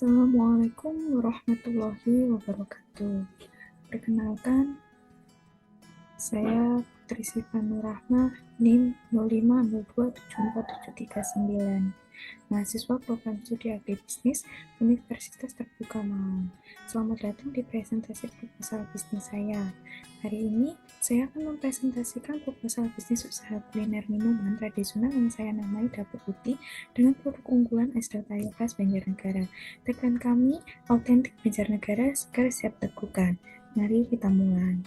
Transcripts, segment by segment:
Assalamualaikum warahmatullahi wabarakatuh. Perkenalkan, saya Putri Siva Nur Rahmah, NIM 0502747739, mahasiswa program studi agribisnis Universitas Terbuka Malang. Selamat datang di presentasi proposal bisnis saya. Hari ini, saya akan mempresentasikan proposal bisnis usaha kuliner minuman tradisional yang saya namai Dapur Uti dengan produk unggulan es dawet ayu khas Banjarnegara. Tagline kami, autentik Banjarnegara, segar siap tegukan. Mari kita mulai.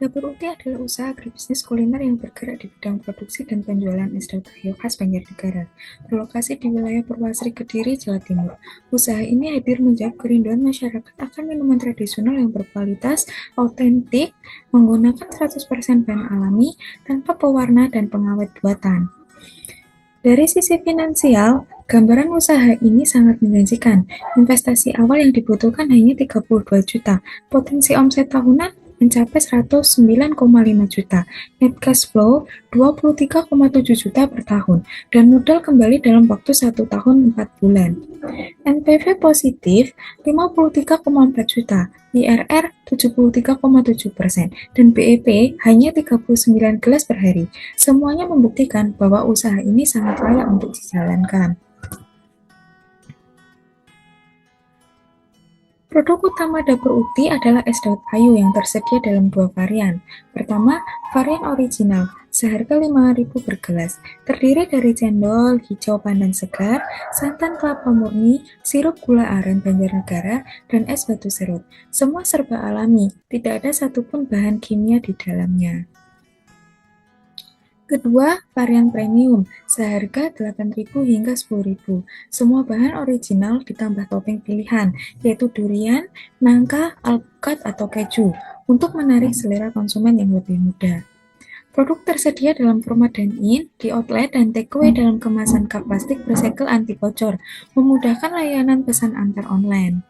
Dapur Uti adalah usaha agribisnis kuliner yang bergerak di bidang produksi dan penjualan es dawet ayu khas Banjarnegara, berlokasi di wilayah Purwasari, Kediri, Jawa Timur. Usaha ini hadir menjawab kerinduan masyarakat akan minuman tradisional yang berkualitas, autentik, menggunakan 100% bahan alami, tanpa pewarna dan pengawet buatan. Dari sisi finansial, gambaran usaha ini sangat menjanjikan. Investasi awal yang dibutuhkan hanya 32 juta, potensi omset tahunan mencapai 109,5 juta, net cash flow 23,7 juta per tahun, dan modal kembali dalam waktu 1 tahun 4 bulan. NPV positif 53,4 juta, IRR 73,7%, dan BEP hanya 39 gelas per hari. Semuanya membuktikan bahwa usaha ini sangat layak untuk dijalankan. Produk utama Dapur Uti adalah es dawet ayu yang tersedia dalam 2 varian. Pertama, varian original, seharga Rp5.000 per gelas, terdiri dari cendol, hijau pandan segar, santan kelapa murni, sirup gula aren Banjarnegara, dan es batu serut. Semua serba alami, tidak ada satupun bahan kimia di dalamnya. Kedua, varian premium, seharga Rp8.000 hingga Rp10.000. Semua bahan original ditambah topping pilihan, yaitu durian, nangka, alpukat, atau keju, untuk menarik selera konsumen yang lebih muda. Produk tersedia dalam format dine-in, di outlet, dan takeaway dalam kemasan kap plastik bersegel anti bocor, memudahkan layanan pesan antar online.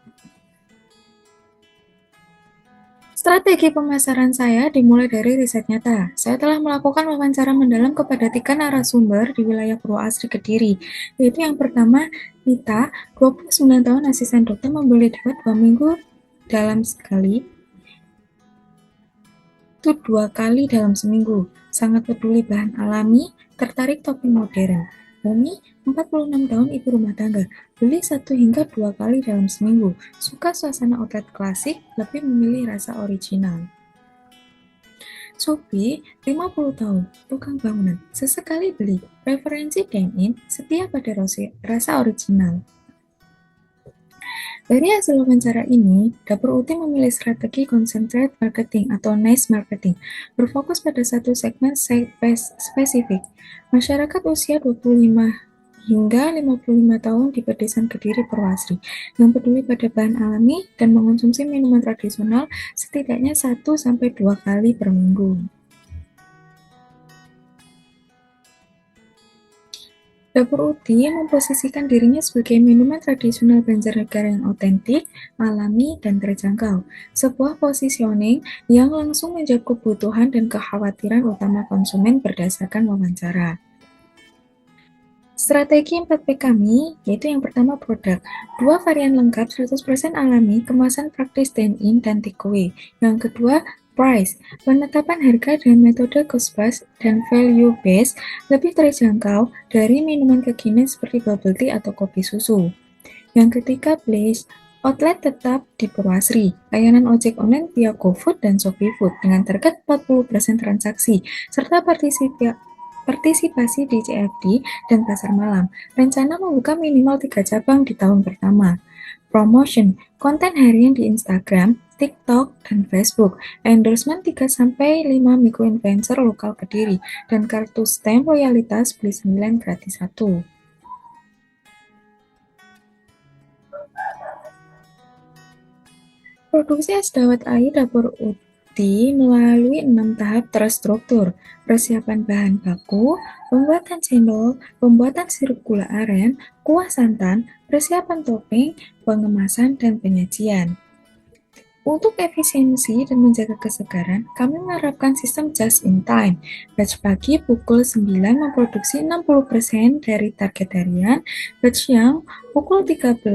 Strategi pemasaran saya dimulai dari riset nyata. Saya telah melakukan wawancara mendalam kepada 3 narasumber di wilayah Purwasari, Kediri, yaitu yang pertama, Nita, 29 tahun, asisten dokter, membeli dawet 2 minggu dalam sekali, itu 2 kali dalam seminggu, sangat peduli bahan alami, tertarik topping modern. Umi, 46 tahun, ibu rumah tangga, beli 1 hingga 2 kali dalam seminggu, suka suasana outlet klasik, lebih memilih rasa original. Sophie, 50 tahun, tukang bangunan, sesekali beli, preferensi dine-in, setia pada rasa original. Dari hasil wawancara ini, Dapur Uti memilih strategi concentrate marketing atau niche marketing, berfokus pada satu segmen spesifik. Masyarakat usia 25 hingga 55 tahun di pedesaan Kediri Purwasari, yang peduli pada bahan alami dan mengonsumsi minuman tradisional setidaknya 1-2 kali per minggu. Dapur Uti memposisikan dirinya sebagai minuman tradisional Banjarnegara yang otentik, alami, dan terjangkau. Sebuah positioning yang langsung menjawab kebutuhan dan kekhawatiran utama konsumen berdasarkan wawancara. Strategi 4P kami, yaitu yang pertama produk, 2 varian lengkap 100% alami, kemasan praktis dine-in dan takeaway. Yang kedua, price, penetapan harga dengan metode cost plus dan value based lebih terjangkau dari minuman kekinian seperti bubble tea atau kopi susu. Yang ketiga, place, outlet tetap di Purwasari, layanan ojek online via GoFood dan ShopeeFood dengan target 40% transaksi, serta partisipasi di CFD dan pasar malam. Rencana membuka minimal 3 cabang di tahun pertama. Promotion, konten harian di Instagram, TikTok, dan Facebook, endorsement 3-5 micro-influencer lokal Kediri, dan kartu stem loyalitas beli 9 gratis 1. Produksi es dawet ayu Dapur Uti melalui 6 tahap terstruktur: persiapan bahan baku, pembuatan cendol, pembuatan sirup gula aren, kuah santan, persiapan topping, pengemasan, dan penyajian. Untuk efisiensi dan menjaga kesegaran, kami menerapkan sistem just in time. Batch pagi pukul 9 memproduksi 60% dari target harian, batch siang pukul 13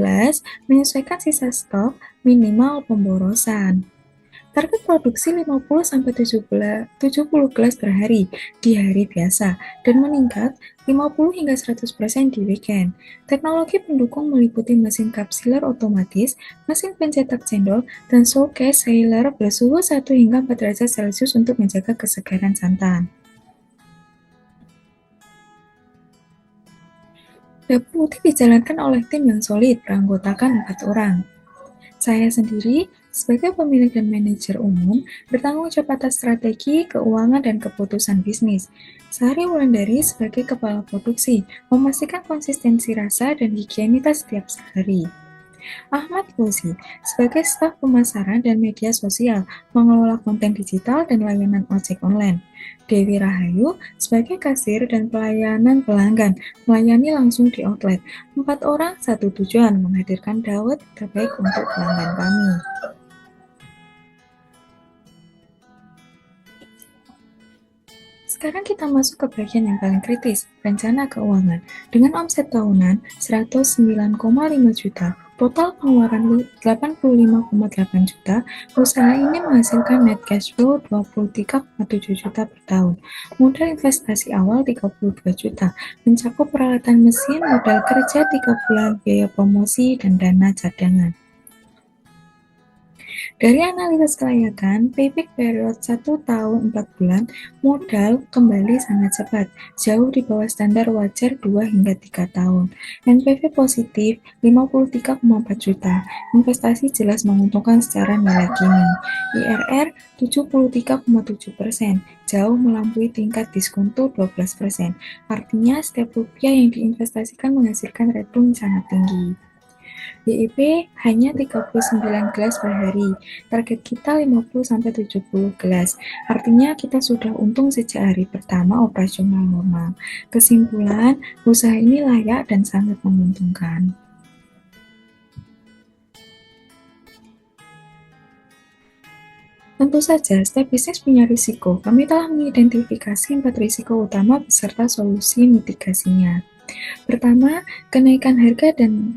menyesuaikan sisa stok minimal pemborosan. Target produksi 50-70 gelas per hari di hari biasa dan meningkat 50 hingga 100% di weekend. Teknologi pendukung meliputi mesin kapsiler otomatis, mesin pencetak cendol, dan showcase sealer bersuhu 1 hingga 4 derajat Celcius untuk menjaga kesegaran santan. Dapur putih dijalankan oleh tim yang solid, beranggotakan 4 orang. Saya sendiri, sebagai pemilik dan manajer umum, bertanggung jawab atas strategi, keuangan, dan keputusan bisnis. Sehari Wulandari sebagai kepala produksi, memastikan konsistensi rasa dan higienitas setiap hari. Ahmad Fauzi, sebagai staf pemasaran dan media sosial, mengelola konten digital dan layanan ojek online. Dewi Rahayu, sebagai kasir dan pelayanan pelanggan, melayani langsung di outlet. 4 orang, satu tujuan, menghadirkan dawet terbaik untuk pelanggan kami. Sekarang kita masuk ke bagian yang paling kritis, rencana keuangan. Dengan omset tahunan 109,5 juta, total pengeluaran 85,8 juta, usaha ini menghasilkan net cash flow 23,7 juta per tahun. Modal investasi awal 32 juta, mencakup peralatan mesin, modal kerja 3 bulan, biaya promosi, dan dana cadangan. Dari analisis kelayakan, payback period 1 tahun 4 bulan, modal kembali sangat cepat, jauh di bawah standar wajar 2 hingga 3 tahun. NPV positif 53,4 juta, investasi jelas menguntungkan secara nilai kini. IRR 73,7%, jauh melampaui tingkat diskonto 12%. Artinya setiap rupiah yang diinvestasikan menghasilkan return sangat tinggi. BIP hanya 39 gelas per hari. Target kita 50-70 gelas. Artinya kita sudah untung sejak hari pertama operasional normal. Kesimpulan, usaha ini layak dan sangat menguntungkan. Tentu saja, setiap bisnis punya risiko. Kami telah mengidentifikasi 4 risiko utama beserta solusi mitigasinya. Pertama, kenaikan harga dan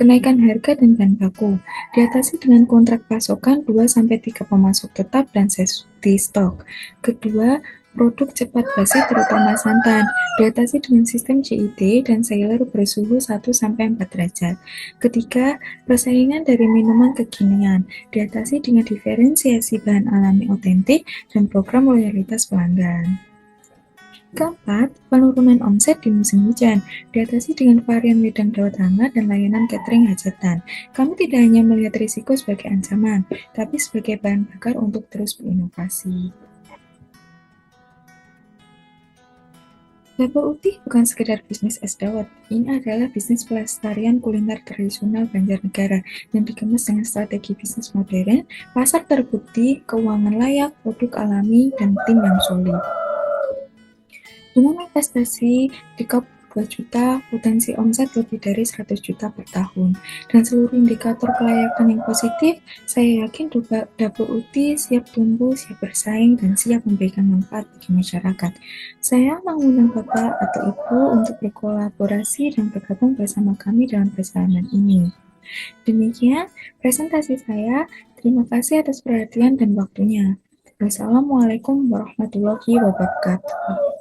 bahan baku diatasi dengan kontrak pasokan 2-3 pemasok tetap dan safety stock. Kedua, produk cepat basi terutama santan diatasi dengan sistem CID dan sealer bersuhu 1-4 derajat. Ketiga, persaingan dari minuman kekinian diatasi dengan diferensiasi bahan alami otentik dan program loyalitas pelanggan. Keempat, penurunan omset di musim hujan diatasi dengan varian wedang dawet hangat dan layanan catering hajatan. Kami tidak hanya melihat risiko sebagai ancaman, tapi sebagai bahan bakar untuk terus berinovasi. Dapur Uti bukan sekedar bisnis es dawet, ini adalah bisnis pelestarian kuliner tradisional Banjarnegara yang dikemas dengan strategi bisnis modern, pasar terbukti, keuangan layak, produk alami, dan tim yang solid. Dengan investasi 32 juta, potensi omset lebih dari 100 juta per tahun, dan seluruh indikator kelayakan yang positif, saya yakin Dapur Uti siap tumbuh, siap bersaing, dan siap memberikan manfaat bagi masyarakat. Saya mengundang Bapak atau Ibu untuk berkolaborasi dan bergabung bersama kami dalam perjalanan ini. Demikian presentasi saya. Terima kasih atas perhatian dan waktunya. Wassalamualaikum warahmatullahi wabarakatuh.